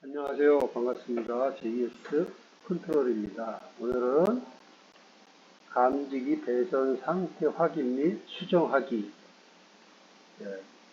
안녕하세요. 반갑습니다. JS 컨트롤입니다. 오늘은 감지기 배선 상태 확인 및 수정하기.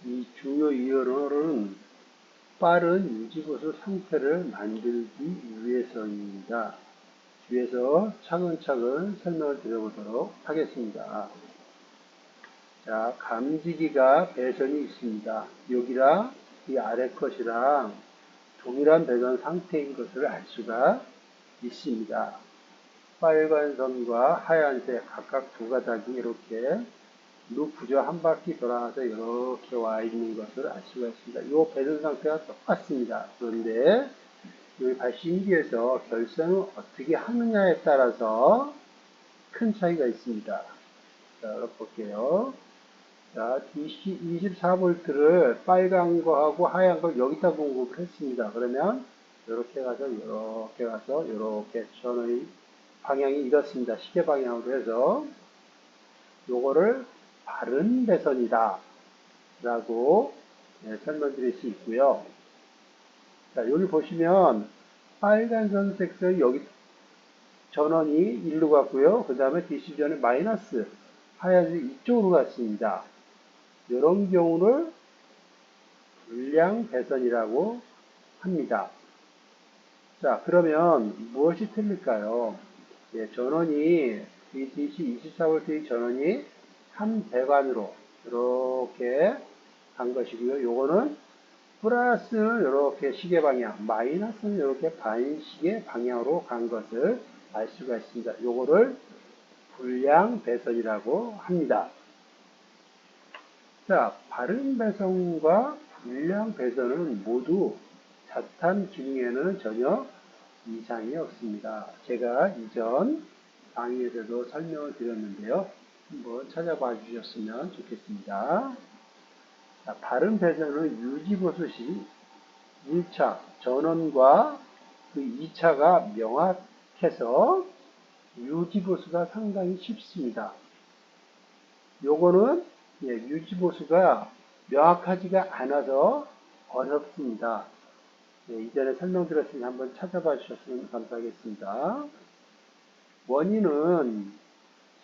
이 중요 이론은 빠른 유지보수 상태를 만들기 위해서입니다. 뒤에서 차근차근 설명을 드려보도록 하겠습니다. 자, 감지기가 배선이 있습니다. 여기랑 이 아래 것이랑 동일한 배선 상태인 것을 알 수가 있습니다. 빨간 선과 하얀색 각각 두 가닥이 이렇게 루프죠. 한 바퀴 돌아서 이렇게 와 있는 것을 알 수가 있습니다. 이 배선 상태가 똑같습니다. 그런데 여기 발신기에서 결선을 어떻게 하느냐에 따라서 큰 차이가 있습니다. 자, 이렇게 볼게요. 자, DC 24V를 빨간 거하고 하얀 걸 여기다 공급을 했습니다. 그러면 이렇게 가서 이렇게 가서 이렇게 전원의 방향이 이렇습니다. 시계 방향으로 해서 요거를 바른 배선이다 라고 설명드릴 수 있고요. 자, 여기 보시면 빨간선 섹션이 여기 전원이 일로 갔고요. 그 다음에 DC 전원이 마이너스 하얀색 이쪽으로 갔습니다. 이런 경우를 불량 배선이라고 합니다. 자, 그러면 무엇이 틀릴까요? 전원이 DC 24V의 전원이 한 배관으로 이렇게 간 것이고요. 요거는 플러스는 이렇게 시계 방향, 마이너스는 이렇게 반시계 방향으로 간 것을 알 수가 있습니다. 요거를 불량 배선이라고 합니다. 자, 바른 배선과 불량 배선은 모두 자탄 기능에는 전혀 이상이 없습니다. 제가 이전 강의에서도 설명을 드렸는데요. 한번 찾아봐 주셨으면 좋겠습니다. 자, 바른 배선은 유지보수 시 1차 전원과 그 2차가 명확해서 유지보수가 상당히 쉽습니다. 요거는 유지보수가 명확하지가 않아서 어렵습니다. 이전에 설명드렸으니 한번 찾아봐 주셨으면 감사하겠습니다. 원인은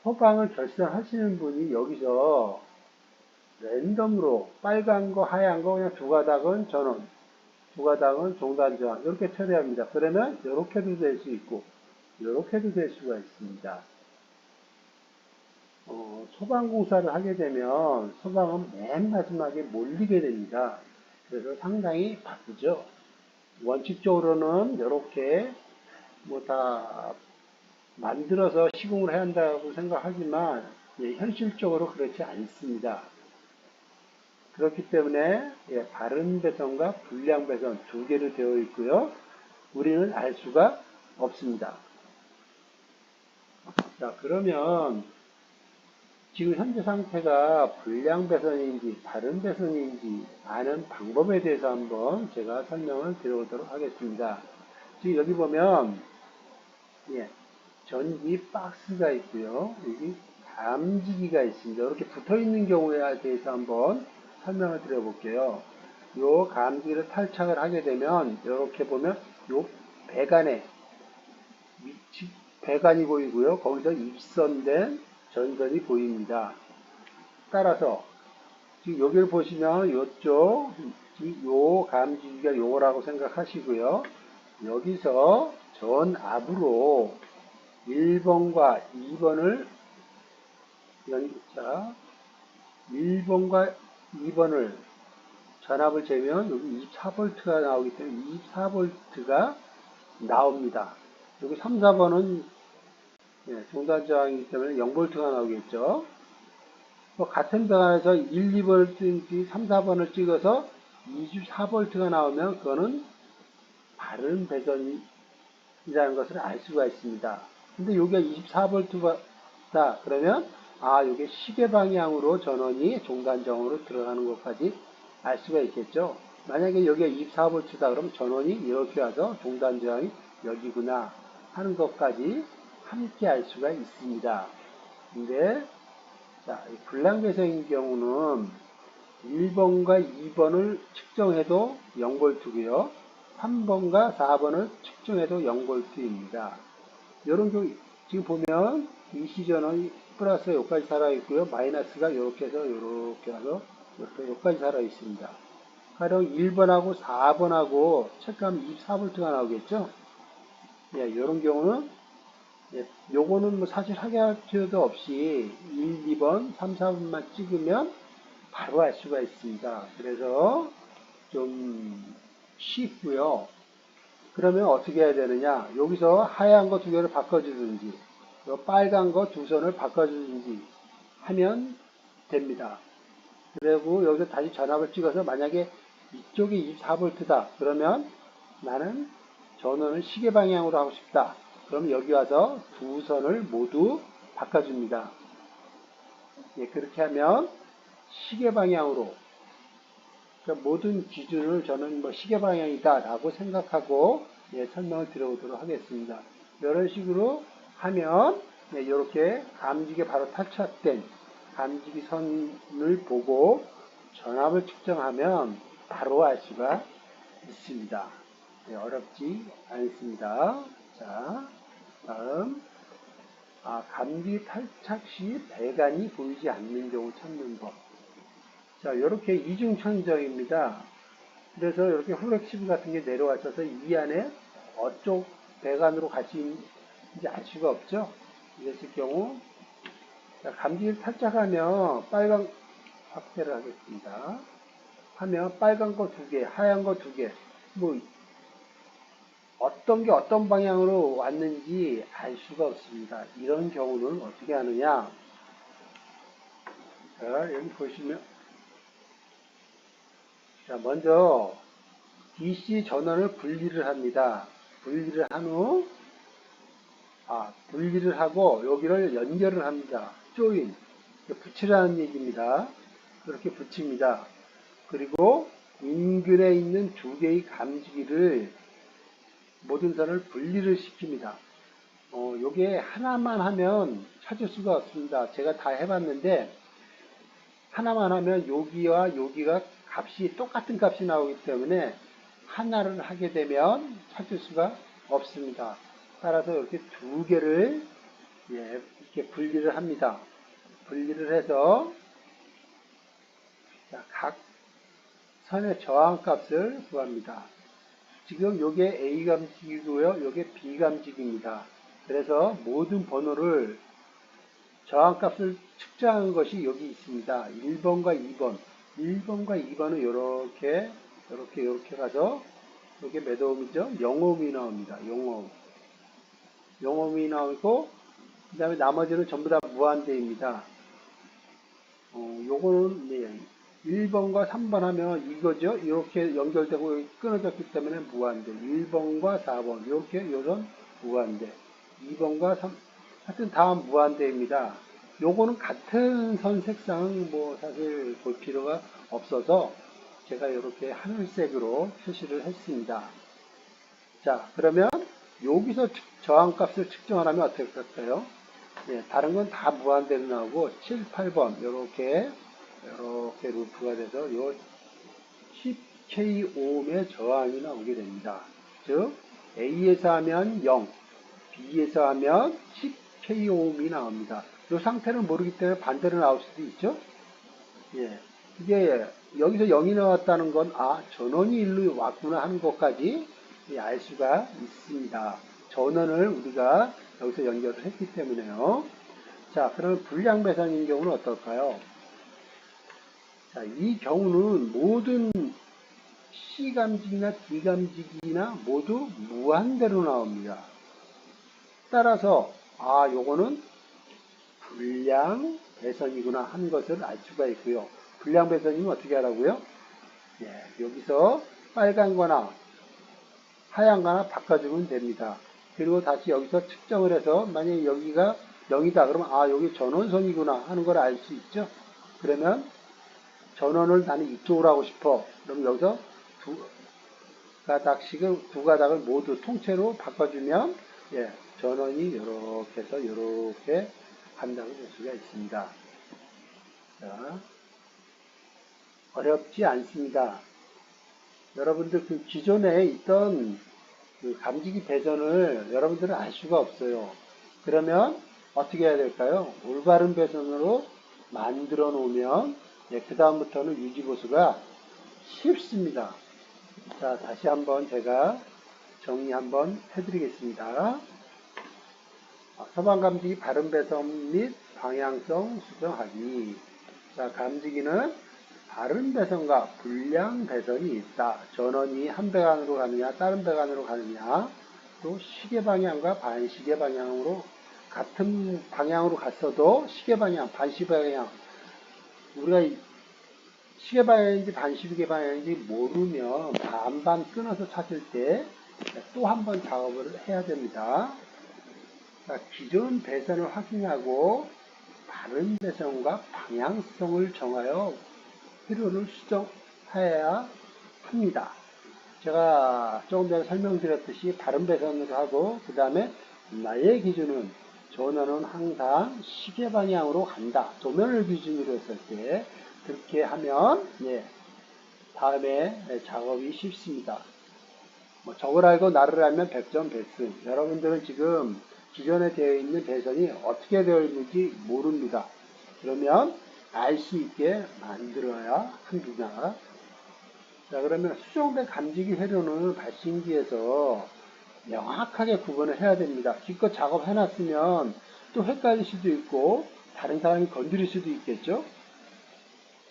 소방을 결선하시는 분이 여기서 랜덤으로 빨간 거, 하얀 거 그냥 두 가닥은 전원, 두 가닥은 종단 저항 이렇게 처리합니다. 그러면 이렇게도 될 수 있고 이렇게도 될 수가 있습니다. 소방공사를 하게 되면 소방은 맨 마지막에 몰리게 됩니다. 그래서 상당히 바쁘죠. 원칙적으로는 이렇게 뭐 다 만들어서 시공을 해야 한다고 생각하지만 현실적으로 그렇지 않습니다. 그렇기 때문에 바른 배선과 불량 배선 두 개로 되어 있고요. 우리는 알 수가 없습니다. 자, 그러면 지금 현재 상태가 불량 배선인지 바른 배선인지 아는 방법에 대해서 한번 제가 설명을 드려보도록 하겠습니다. 지금 여기 보면 전기 박스가 있고요. 여기 감지기가 있습니다. 이렇게 붙어 있는 경우에 대해서 한번 설명을 드려볼게요. 요 감지기를 탈착을 하게 되면 이렇게 보면 요 배관에 배관이 보이고요. 거기서 입선된 전선이 보입니다. 따라서 지금 여기를 보시면 요쪽 요 감지기가 요거라고 생각하시고요. 여기서 전압으로 1번과 2번을 자 1번과 2번을 전압을 재면 여기 24V가 나오기 때문에 24V가 나옵니다. 여기 3, 4번은 중단 저항이기 때문에 0V가 나오겠죠. 또 같은 배관에서 1, 2번을 찍기 3, 4번을 찍어서 24V가 나오면 그거는 바른 배선이라는 것을 알 수가 있습니다. 근데 여기가 24V다 그러면 이게 시계 방향으로 전원이 종단저항으로 들어가는 것까지 알 수가 있겠죠. 만약에 여기가 24V다 그러면 전원이 이렇게 와서 종단저항이 여기구나 하는 것까지 함께 알 수가 있습니다. 근데 자, 불량배선인 경우는 1번과 2번을 측정해도 0V고요. 3번과 4번을 측정해도 0V입니다. 이런 경우 지금 보면 DC 전원이 플러스가 여기까지 살아있고요. 마이너스가 이렇게 해서 이렇게 해서 이렇게 여기까지 살아있습니다. 가령 1번하고 4번하고 체크하면 24V가 나오겠죠? 예, 이런 경우는 예, 요거는 뭐 사실 확인할 필요도 없이 1, 2번, 3, 4번만 찍으면 바로 알 수가 있습니다. 그래서 좀 쉽고요. 그러면 어떻게 해야 되느냐? 여기서 하얀 거 두 개를 바꿔주든지, 빨간 거 두 선을 바꿔주든지 하면 됩니다. 그리고 여기서 다시 전압을 찍어서 만약에 이쪽이 24V다. 그러면 나는 전원을 시계 방향으로 하고 싶다. 그럼 여기 와서 두 선을 모두 바꿔줍니다. 예, 그렇게 하면 시계 방향으로 그러니까 모든 기준을 저는 뭐 시계 방향이다 라고 생각하고 예, 설명을 드려보도록 하겠습니다. 이런 식으로 하면 예, 이렇게 감지기에 바로 탈착된 감지기 선을 보고 전압을 측정하면 바로 알 수가 있습니다. 예, 어렵지 않습니다. 자, 다음 감지기 탈착 시 배관이 보이지 않는 경우 찾는 법. 자, 이렇게 이중천정입니다. 그래서 이렇게 플렉시브 같은 게 내려와서 이 안에 어쪽 배관으로 같이 있는지 알 수가 없죠. 이랬을 경우 자, 감지기를 탈착하면 빨간 확대를 하겠습니다. 하면 빨간 거 두 개, 하얀 거 두 개, 뭐 어떤 게 어떤 방향으로 왔는지 알 수가 없습니다. 이런 경우는 어떻게 하느냐? 자, 여기 보시면 자, 먼저 DC 전원을 분리를 합니다. 분리를 한 후, 분리를 하고 여기를 연결을 합니다. 조인, 붙이라는 얘기입니다. 그렇게 붙입니다. 그리고 인근에 있는 두 개의 감지기를 모든 선을 분리를 시킵니다. 요게 하나만 하면 찾을 수가 없습니다. 제가 다 해봤는데 하나만 하면 여기와 여기가 값이 똑같은 값이 나오기 때문에 하나를 하게 되면 찾을 수가 없습니다. 따라서 이렇게 두 개를 예, 이렇게 분리를 합니다. 분리를 해서 자, 각 선의 저항값을 구합니다. 지금 요게 A 감지기고요. 요게 B 감지기입니다. 그래서 모든 번호를 저항값을 측정한 것이 여기 있습니다. 1번과 2번. 1번과 2번은 이렇게 가서 이게 몇 ohm이죠? 0ohm이 나옵니다. 0ohm. 0ohm이 나오고 그 다음에 나머지는 전부 다 무한대입니다. 요거는 네, 1번과 3번 하면 이거죠. 이렇게 연결되고 끊어졌기 때문에 무한대. 1번과 4번 이렇게 요선 무한대. 2번과 3 하여튼 다 무한대입니다. 요거는 같은 선 색상은 뭐 사실 볼 필요가 없어서 제가 이렇게 하늘색으로 표시를 했습니다. 자, 그러면 여기서 저항값을 측정하려면 어떻게 할까요? 예, 다른 건 다 무한대로 나오고 7, 8번 이렇게 루프가 돼서 요 10kohm의 저항이 나오게 됩니다. 즉 A에서 하면 0, B에서 하면 10kohm이 나옵니다. 이 상태를 모르기 때문에 반대로 나올 수도 있죠. 예, 이게 여기서 0이 나왔다는 건 전원이 일로 왔구나 하는 것까지 알 수가 있습니다. 전원을 우리가 여기서 연결을 했기 때문에요. 자, 그러면 불량 배선인 경우는 어떨까요? 자, 이 경우는 모든 C 감지기나 D 감지기나 모두 무한대로 나옵니다. 따라서 요거는 불량 배선이구나 하는 것을 알 수가 있고요. 불량 배선이면 어떻게 하라고요? 예, 여기서 빨간 거나 하얀 거나 바꿔주면 됩니다. 그리고 다시 여기서 측정을 해서 만약에 여기가 0이다 그러면 여기 전원선이구나 하는 걸 알 수 있죠. 그러면 전원을 나는 이쪽으로 하고 싶어. 그럼 여기서 두 가닥을 모두 통째로 바꿔주면 예, 전원이 이렇게 해서 이렇게 간다고 볼 수가 있습니다. 자, 어렵지 않습니다. 여러분들 그 기존에 있던 그 감지기 배선을 여러분들은 알 수가 없어요. 그러면 어떻게 해야 될까요? 올바른 배선으로 만들어 놓으면 그 다음부터는 유지보수가 쉽습니다. 자, 다시 한번 제가 정리 한번 해드리겠습니다. 서방 감지기 바른 배선 및 방향성 수정하기. 자, 감지기는 바른 배선과 불량 배선이 있다. 전원이 한 배관으로 가느냐, 다른 배관으로 가느냐, 또 시계 방향과 반시계 방향으로 같은 방향으로 갔어도 시계 방향, 반시계 방향, 우리가 시계 방향인지 반시계 방향인지 모르면 반반 끊어서 찾을 때 또 한 번 작업을 해야 됩니다. 자, 기존 배선을 확인하고 바른 배선과 방향성을 정하여 필요를 수정해야 합니다. 제가 조금 전에 설명드렸듯이 바른 배선으로 하고 그 다음에 나의 기준은 전원은 항상 시계 방향으로 간다. 도면을 기준으로 했을 때 그렇게 하면 다음에 작업이 쉽습니다. 적을 알고 나를 알면 100점 배승. 여러분들은 지금 기존에 되어 있는 배선이 어떻게 되어 있는지 모릅니다. 그러면 알 수 있게 만들어야 합니다. 자, 그러면 수정된 감지기 회로는 발신기에서 명확하게 구분을 해야 됩니다. 기껏 작업해놨으면 또 헷갈릴 수도 있고 다른 사람이 건드릴 수도 있겠죠.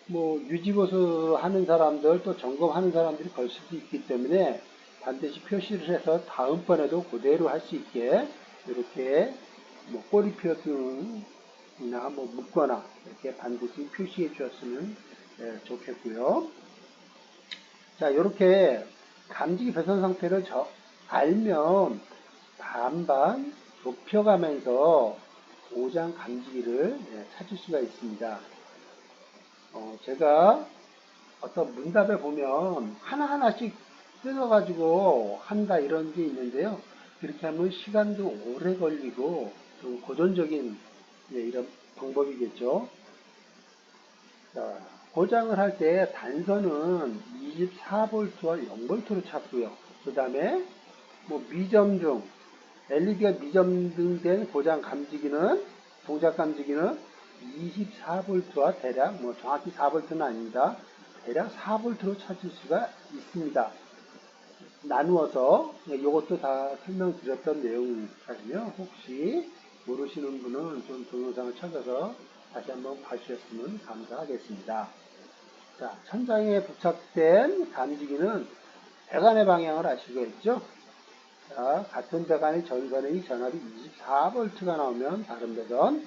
유지보수 하는 사람들 또 점검하는 사람들이 걸 수도 있기 때문에 반드시 표시를 해서 다음번에도 그대로 할 수 있게 이렇게 꼬리표 등이나 묶거나 이렇게 반드시 표시해 주었으면 좋겠고요. 자, 이렇게 감지기 배선 상태를 알면 반반 좁혀가면서 고장 감지기를 찾을 수가 있습니다. 제가 어떤 문답에 보면 하나하나씩 뜯어가지고 한다 이런 게 있는데요. 그렇게 하면 시간도 오래 걸리고 좀 고전적인 이런 방법이겠죠. 자, 고장을 할 때 단선은 24V와 0V로 찾고요. 그 다음에 미점등, LED가 미점등된 고장 감지기는, 동작 감지기는 24V와 대략, 정확히 4V는 아닙니다. 대략 4V로 찾을 수가 있습니다. 나누어서, 이것도 다 설명드렸던 내용이거든요. 혹시 모르시는 분은 좀 동영상을 찾아서 다시 한번 봐주셨으면 감사하겠습니다. 자, 천장에 부착된 감지기는 배관의 방향을 아시겠죠? 자, 같은 배관의 전선의 전압이 24V가 나오면 다른 배선,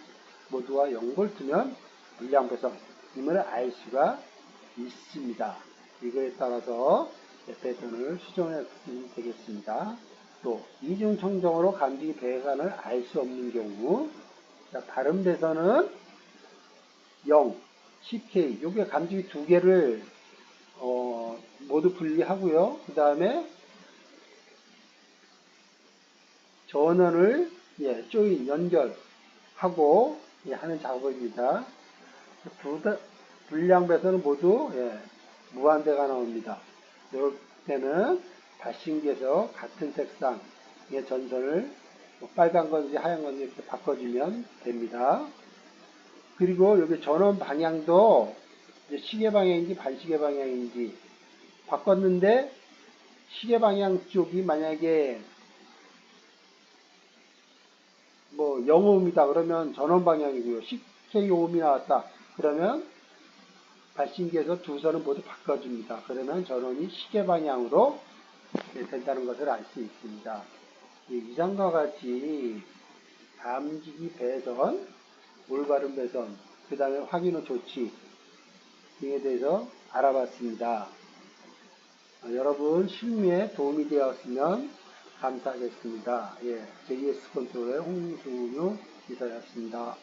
모두가 0V면 불량 배선임을 알 수가 있습니다. 이거에 따라서 배선을 수정해 주시면 되겠습니다. 또 이중 청정으로 감지기 배관을 알 수 없는 경우, 자, 다른 배선은 0, 10K, 요게 감지기 두 개를 모두 분리하고요. 그 다음에 전원을 조인 연결하고 하는 작업입니다. 불량 배선은 모두 무한대가 나옵니다. 이럴 때는 발신기에서 같은 색상의 전선을 빨간 건지 하얀 건지 이렇게 바꿔주면 됩니다. 그리고 여기 전원 방향도 시계 방향인지 반시계 방향인지 바꿨는데 시계 방향 쪽이 만약에 0ohm이다 그러면 전원 방향이고요. 10kohm이 나왔다 그러면 발신기에서 두 선을 모두 바꿔줍니다. 그러면 전원이 시계 방향으로 된다는 것을 알 수 있습니다. 이상과 같이 감지기 배선, 올바른 배선, 그 다음에 확인 후 조치 등에 대해서 알아봤습니다. 여러분 실무에 도움이 되었으면 감사하겠습니다. JS 컨트롤의 홍승우 이사였습니다.